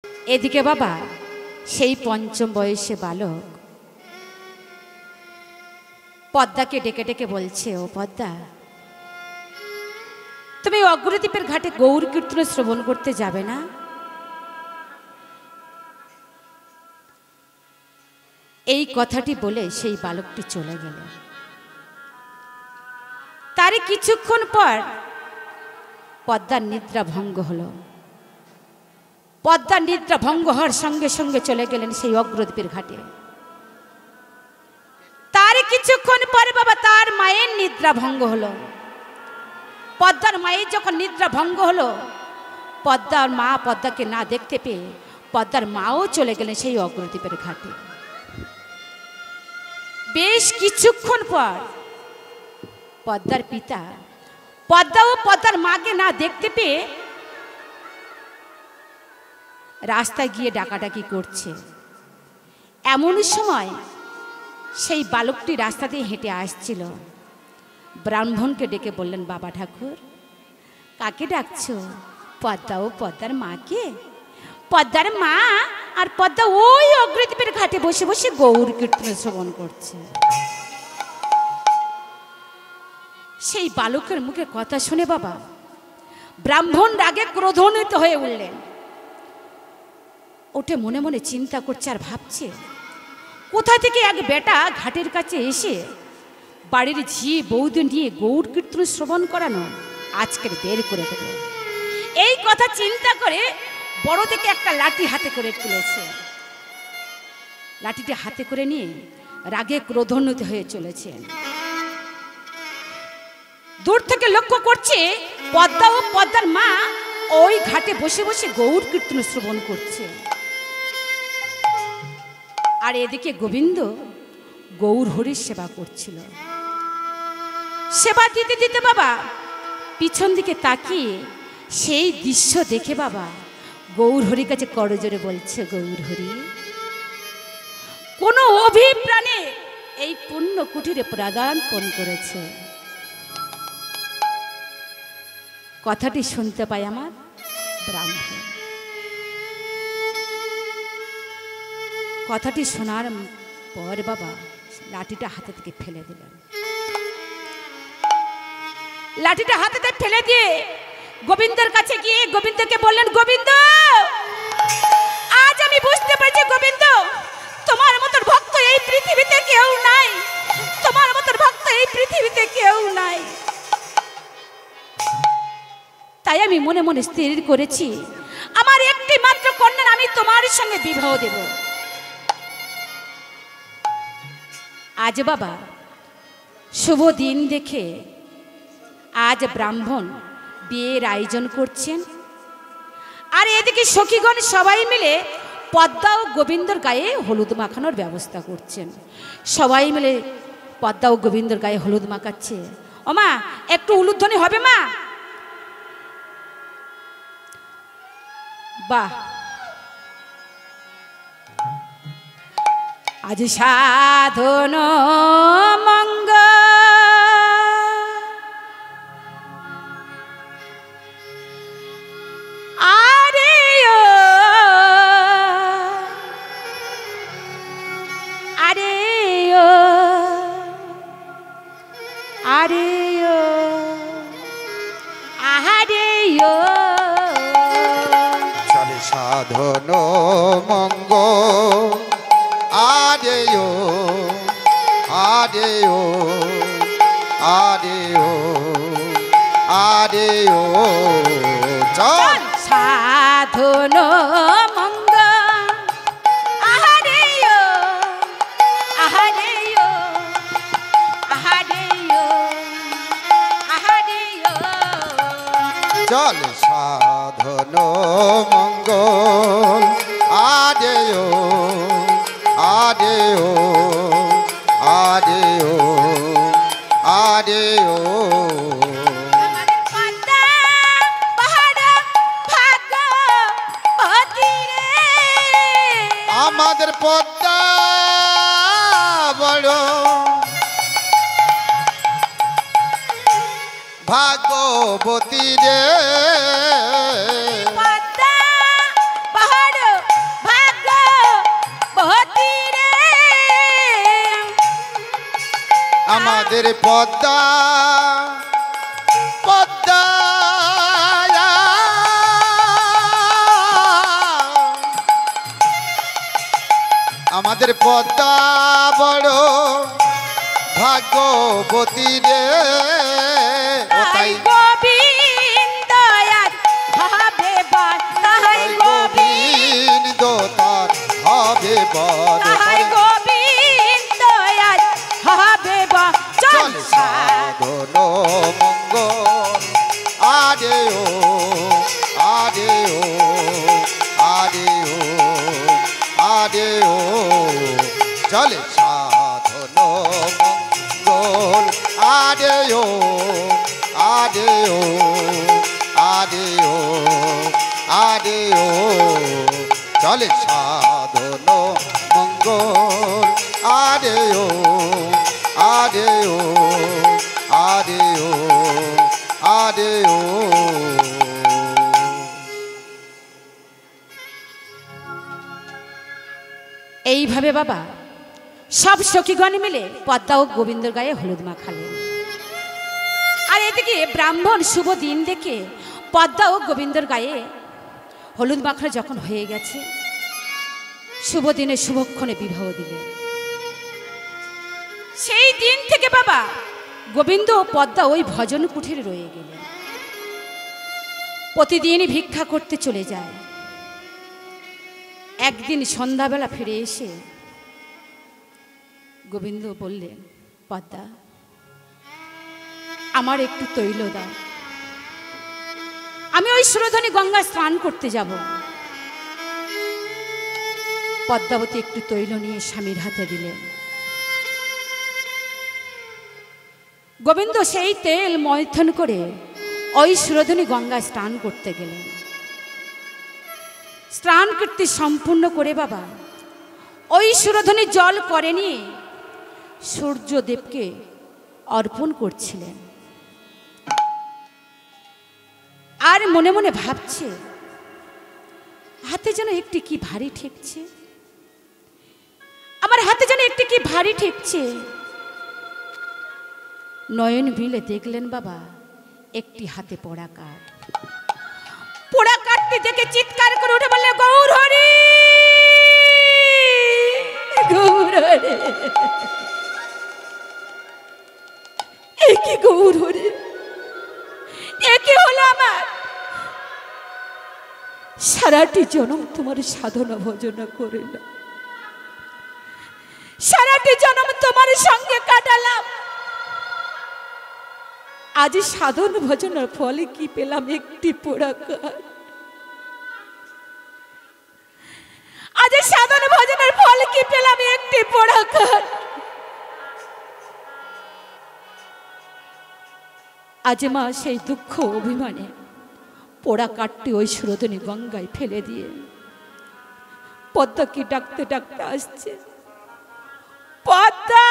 এদিকে বাবা সেই পঞ্চম বয়সে বালক পদ্মাকে ডেকে ডেকে বলছে, ও পদ্মা, তুমি অগ্রদ্বীপের ঘাটে গৌর কীর্তন শ্রবণ করতে যাবে না? এই কথাটি বলে সেই বালকটি চলে গেল। তারই কিছুক্ষণ পর পদ্মার নিদ্রা ভঙ্গ হলো। পদ্মার নিদ্রা ভঙ্গ হওয়ার সঙ্গে সঙ্গে চলে গেলেন সেই অগ্রদ্বীপের ঘাটে। তার কিছুক্ষণ পরে বাবা তার মায়ের নিদ্রা ভঙ্গ হলো। পদ্মার মায়ের যখন নিদ্রা ভঙ্গ হলো, পদ্মার মা পদ্মাকে না দেখতে পেয়ে পদ্মার মাও চলে গেলেন সেই অগ্রদ্বীপের ঘাটে। বেশ কিছুক্ষণ পর পদ্মার পিতা পদ্মা ও পদ্মার মাকে না দেখতে পেয়ে রাস্তায় গিয়ে ডাকাডাকি করছে। এমন সময় সেই বালকটি রাস্তা দিয়ে হেঁটে আসছিল। ব্রাহ্মণকে ডেকে বললেন, বাবা ঠাকুর, কাকে ডাকছো? পদ্মা ও পদ্মার মাকে। পদ্মার মা আর পদ্মা ওই অগ্রদ্বীপের ঘাটে বসে বসে গৌর কীর্তন শ্রবণ করছে। সেই বালকের মুখে কথা শুনে বাবা ব্রাহ্মণ রাগে ক্রোধান্বিত হয়ে উঠলেন। ওঠে মনে মনে চিন্তা করছে আর ভাবছে, কোথা থেকে এক বেটা ঘাটের কাছে এসে বাড়ির ঝি বৌদি নিয়ে গৌর কীর্তন শ্রবণ করানো, আজকের বের করে দেব। এই কথা চিন্তা করে বড় থেকে একটা লাঠি হাতে করে তুলেছে। লাঠিটি হাতে করে নিয়ে রাগে ক্রোধান্বিত হয়ে চলেছে। দূর থেকে লক্ষ্য করছে পদ্মা ও পদ্মার মা ওই ঘাটে বসে বসে গৌর কীর্তন শ্রবণ করছে। আর এদিকে গোবিন্দ গৌর হরির সেবা করছিল। সেবা দিতে দিতে বাবা পিছন দিকে তাকিয়ে সেই দৃশ্য দেখে বাবা গৌর হরির কাছে করজোরে বলছে, গৌর হরি, কোন অভিপ্রাণে এই পুণ্য কুঠিরে প্রাদানপণ করেছে। কথাটি শুনতে পাই আমার ব্রাহ্মণ। কথাটি শোনার পর বাবা লাঠিটা হাতে থেকে ফেলে দিলেন। লাঠিটা হাতে থেকে ফেলে দিয়ে গোবিন্দের কাছে গিয়ে গোবিন্দকে বললেন, গোবিন্দ, আজ আমি বুঝতে পারছি গোবিন্দ, তোমার মতো ভক্ত এই পৃথিবীতে কেউ নাই। তোমার মতো ভক্ত এই পৃথিবীতে কেউ নাই। তাই আমি মনে মনে স্থির করেছি, আমার একটি মাত্র কন্যা আমি তোমার সঙ্গে বিবাহ দেব। আজ বাবা শুভ দিন দেখে আজ ব্রাহ্মণ বিয়ের আয়োজন করছেন। আর এদিকে সখীগণ সবাই মিলে পদ্মা ও গোবিন্দর গায়ে হলুদ মাখানোর ব্যবস্থা করছেন। সবাই মিলে পদ্মা ও গোবিন্দর গায়ে হলুদ মাখাচ্ছে। ও মা, একটু উলুধ্বনি হবে মা? বাহ, আজ সাধন মঙ্গ আরে আরে আরে আহারে চলে সাধন মঙ্গ আদেও আদেও আদেও আদেও চল সাধন মঙ্গ আহারেও আহারেও আহারেও আহারেও চল সাধন মঙ্গল আদেও আদেও আদেও আদেও আমাদের পদ্মা বড় ভাগবতী রে, পদ্মা পাহাড় আমাদের পদ্মা পদ্মা আমাদের পদ্মা বড় ভাগ্যবতী রে ও তাই গোবিন্দ হবে তাই গোবিন্দ তার হবে বড় তাই গোবিন্দ হবে চল সাধন মঙ্গল আরে ও আরে ও আরে ও আরে ও চল সাধন মঙ্গল আরে ও আরে ও আরে ও আরে ও চল সাধন মঙ্গল আরে ও আরে ও আরে ও আরে ও এইভাবে বাবা সব সখীগণ মিলে পদ্মা ও গোবিন্দর গায়ে হলুদ মাখালেন। আর এদিকে ব্রাহ্মণ শুভ দিন দেখে পদ্মা ও গোবিন্দর গায়ে হলুদ মাখানো যখন হয়ে গেছে, শুভ দিনে শুভক্ষণে বিবাহ দিলেন। সেই দিন থেকে বাবা গোবিন্দ ও পদ্মা ওই ভজন কুঠিরে রয়ে গেলেন। প্রতিদিনই ভিক্ষা করতে চলে যায়। একদিন সন্ধ্যাবেলা ফিরে এসে গোবিন্দ বললেন, পদ্মা আমার একটু তৈল দাও, আমি ওই সুরধনী গঙ্গা স্নান করতে যাব। পদ্মাবতী একটু তৈল নিয়ে স্বামীর হাতে দিলেন। গোবিন্দ সেই তেল মন্থন করে ওই সুরধনী গঙ্গা স্নান করতে গেলেন। স্নান কীর্তি সম্পূর্ণ করে বাবা ওই সুরধনী জল করে নিয়ে সূর্যদেবকে অর্পণ করছিলেন। আর মনে মনে ভাবছে, হাতে যেন একটি কি ভারী ঠেকছে, আমার হাতে যেন একটি কি ভারী ঠেকছে। নয়ন বিলে দেখলেন বাবা একটি হাতে পোড়া কাঠ। পোড়া কাঠটি দেখে চিৎকার করে উঠে বললেন, গৌর হরি, গৌর হরি, এ কি গৌর হরি, এ কি হলো আমার? সারাটি জনম তোমার সাধনা ভজনা করিলাম, সারাটি জনম তোমার সঙ্গে কাটালাম, আজ সাধন ভজনার ফলে কি পেলাম? একটি পোড়া কাঠ। আজ সাধন ভজনের ফলে কি পেলাম? একটি পোড়া কাঠ। আজ মা সেই দুঃখ অভিমানে পোড়া কাঠটি ওই সুরধনী গঙ্গায় ফেলে দিয়ে পদ্মাকে ডাকতে ডাকতে আসছে, পদ্মা